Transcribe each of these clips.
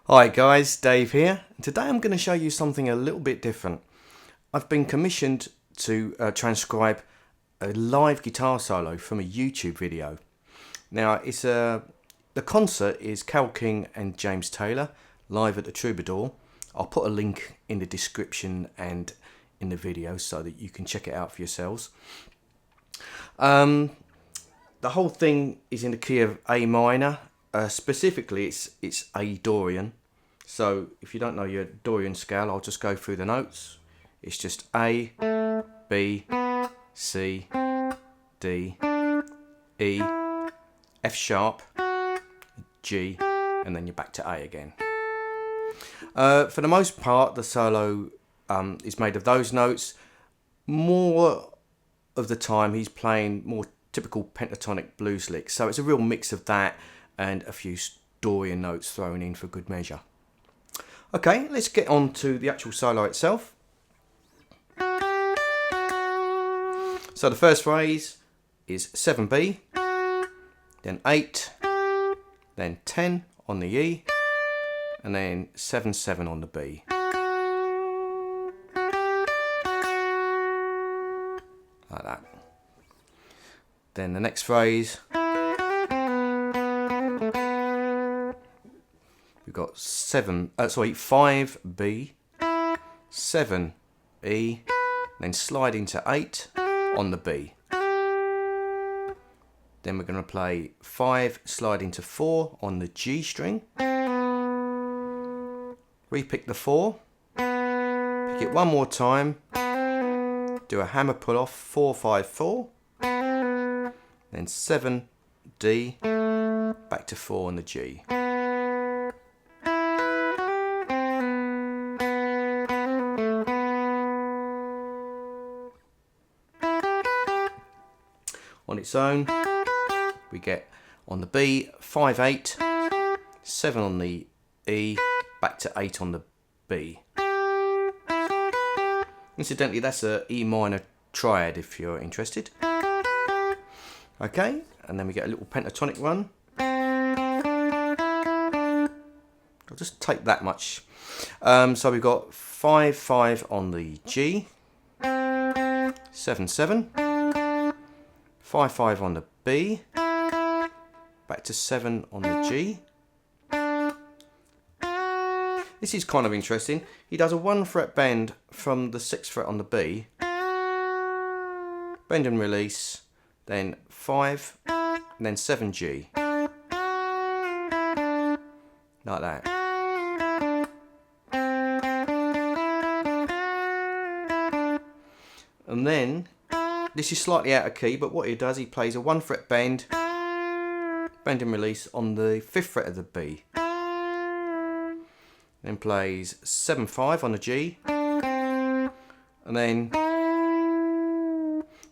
Hi guys, Dave here. Today I'm going to show you something a little bit different. I've been commissioned to transcribe a live guitar solo from a YouTube video. Now the concert is Carole King and James Taylor live at the Troubadour. I'll put a link in the description and in the video so that you can check it out for yourselves. The whole thing is in the key of A minor. Specifically it's A Dorian. So if you don't know your Dorian scale, I'll just go through the notes. It's just A, B, C, D, E, F sharp, G, and then you're back to A again. For the most part, the solo is made of those notes. More of the time he's playing more typical pentatonic blues licks, so it's a real mix of that and a few Dorian notes thrown in for good measure. Okay, let's get on to the actual solo itself. So the first phrase is 7B, then 8, then 10 on the E, and then 7/7 on the B. Like that. Then the next phrase, we've got 5B, 7E, then slide into 8 on the B. Then we're going to play 5, slide into 4 on the G string. Repick the 4, pick it one more time, do a hammer pull off 4/5/4, then 7D, back to 4 on the G. On its own, we get on the B 5/8, 7 on the E, back to 8 on the B. Incidentally, that's a E minor triad if you're interested. Okay, and then we get a little pentatonic run. I'll just take that much. So we've got 5/5 on the G, 7/7, 5/5 on the B, back to 7 on the G. This is kind of interesting. He does a 1 fret bend from the 6th fret on the B, bend and release, then 5, and then 7G. Like that. And then, this is slightly out of key, but what he does, he plays a 1 fret bend, bend and release on the 5th fret of the B. Then plays 7/5 on the G, and then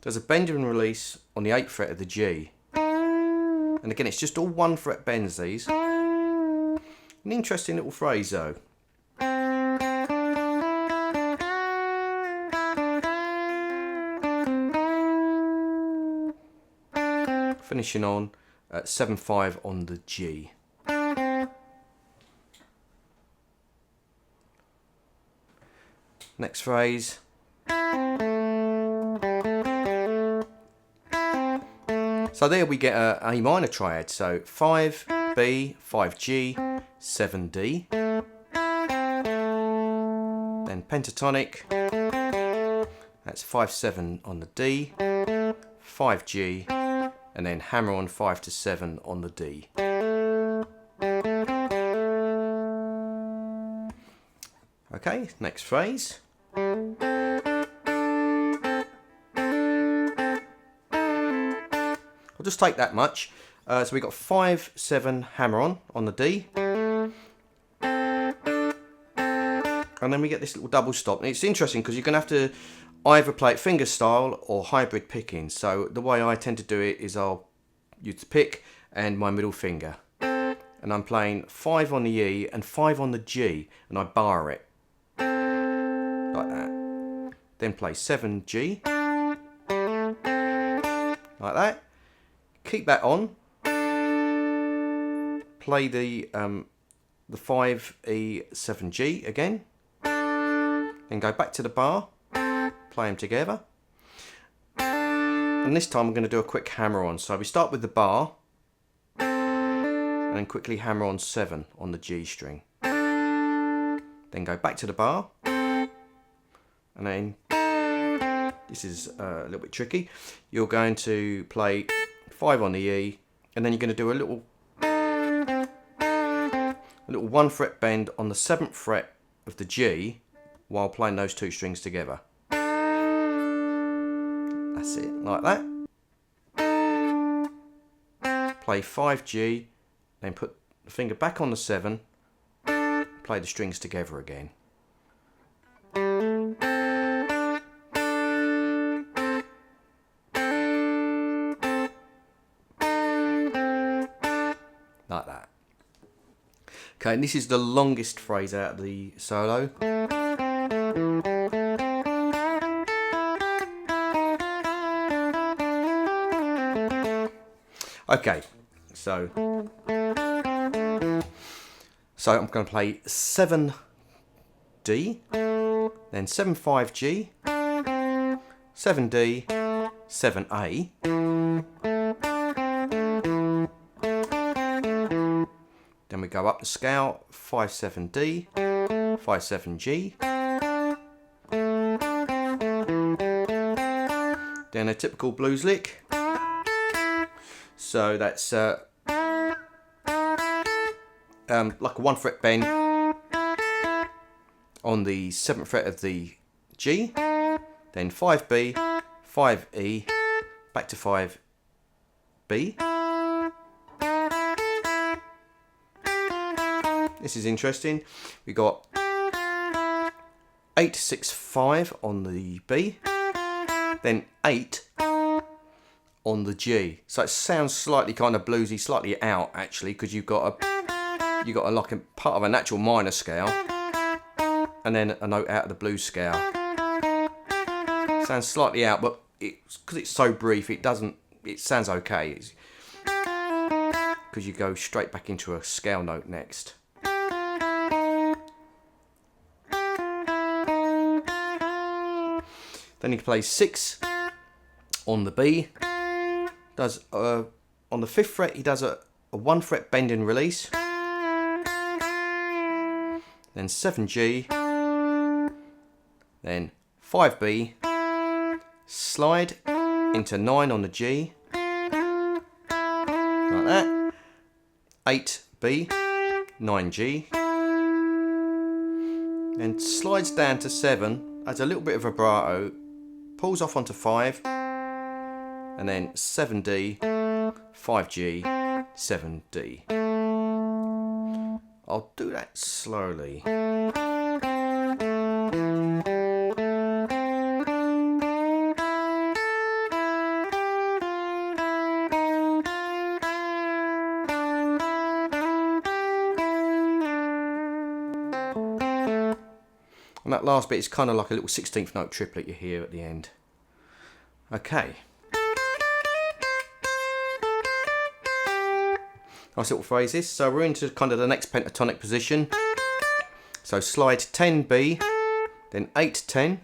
does a bend and release on the 8th fret of the G. And again, it's just all 1 fret bends these. An interesting little phrase though. Finishing on at 7/5 on the G. Next phrase. So there we get a A minor triad. So 5B, 5G, 7D. Then pentatonic. That's 5/7 on the D, 5G, and then hammer on 5 to 7 on the D. Okay, next phrase. I'll just take that much. So we got 5/7 hammer on the D. And then we get this little double stop. And it's interesting because you're going to have to either play it finger style or hybrid picking. So the way I tend to do it is I'll use the pick and my middle finger. And I'm playing 5 on the E and 5 on the G. And I bar it. Like that. Then play 7G. Like that. Keep that on. Play the the 5E 7G again, then go back to the bar, play them together, and this time I'm going to do a quick hammer on. So we start with the bar and then quickly hammer on 7 on the G string, then go back to the bar, and then this is a little bit tricky. You're going to play 5 on the E, and then you're going to do a little 1 fret bend on the 7th fret of the G while playing those 2 strings together. That's it, like that. Play 5G, then put the finger back on the 7, play the strings together again. Like that. Okay, and this is the longest phrase out of the solo. Okay, so I'm going to play 7D, then 7-5G, 7D, 7A, then we go up the scale, 5-7D, 5-7G, then a typical blues lick. So that's like a 1 fret bend on the 7th fret of the G, then 5B, 5E, back to 5B. This is interesting. We got 8-6-5 on the B, then 8 on the G. So it sounds slightly kind of bluesy, slightly out actually, because you've got a like a part of a natural minor scale and then a note out of the blues scale. Sounds slightly out, but because it's so brief, it sounds okay. Because you go straight back into a scale note next. Then you can play 6 on the B. Does on the 5th fret he does a 1 fret bend and release, then 7G, then 5B, slide into 9 on the G, like that, 8B, 9G, then slides down to 7, adds a little bit of vibrato, pulls off onto 5, and then 7D, 5G, 7D. I'll do that slowly. And that last bit is kind of like a little 16th note triplet you hear at the end. Okay. Nice little phrases. So we're into kind of the next pentatonic position. So slide 10B, then 8-10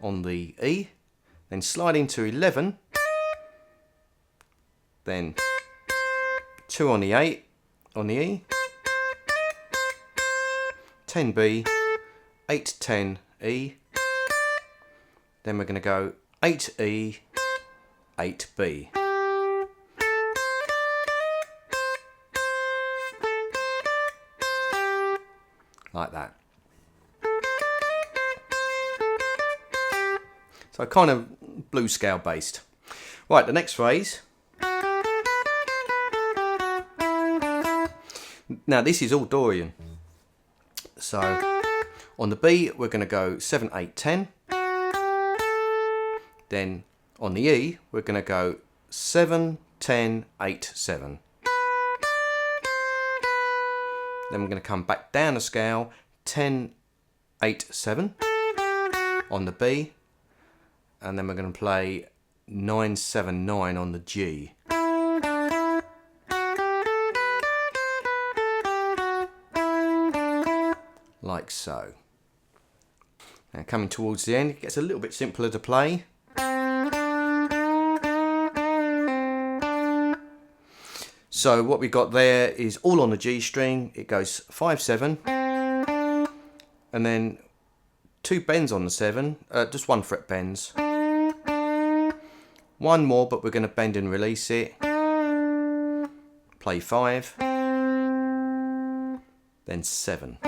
on the E, then slide into 11, then 2 on the 8 on the E, 10B, 8-10 E, then we're going to go 8E, 8B. Like that. So kind of blues scale based. Right, the next phrase. Now this is all Dorian. So on the B we're going to go 7, 8, 10. Then on the E we're going to go 7, 10, 8, 7. Then we're going to come back down the scale, 10, 8, 7 on the B, and then we're going to play 9, 7, 9 on the G. like so. Now coming towards the end, it gets a little bit simpler to play. So what we got there is all on the G string. It goes 5/7, and then 2 bends on the 7, just 1 fret bends. 1 more, but we're going to bend and release it. Play 5, then 7.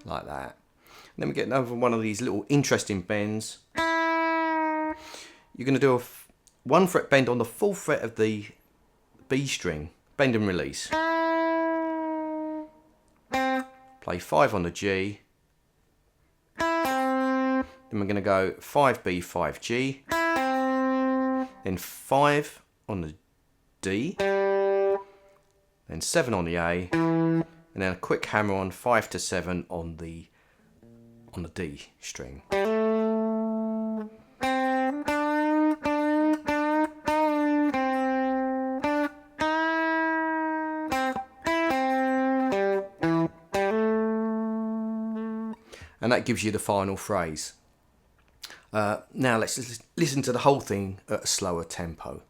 Like that. And then we get another one of these little interesting bends. You're going to do a 1 fret bend on the 4th fret of the B string, bend and release. Play 5 on the G. Then we're going to go 5B, 5G. Then 5 on the D. Then 7 on the A. And then a quick hammer on 5 to 7 on the D string. And that gives you the final phrase. Now let's listen to the whole thing at a slower tempo.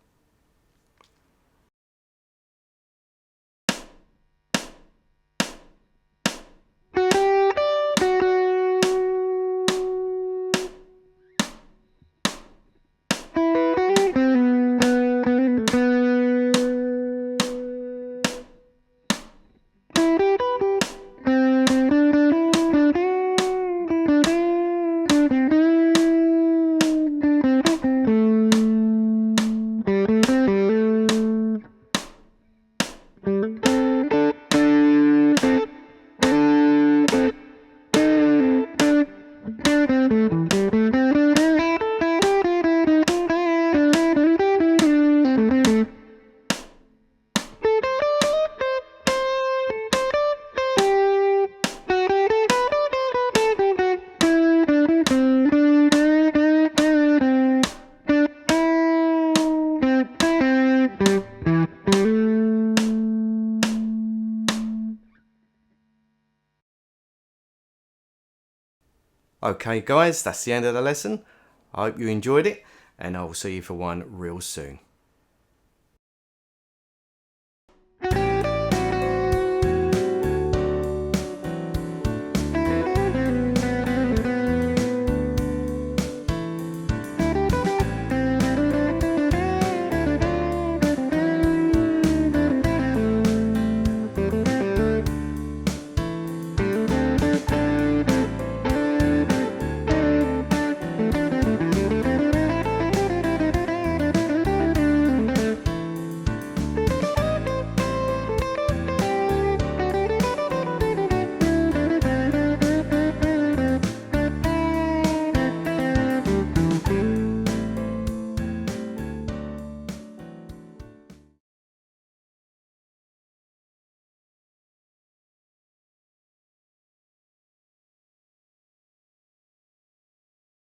Okay guys, that's the end of the lesson. I hope you enjoyed it, and I will see you for one real soon.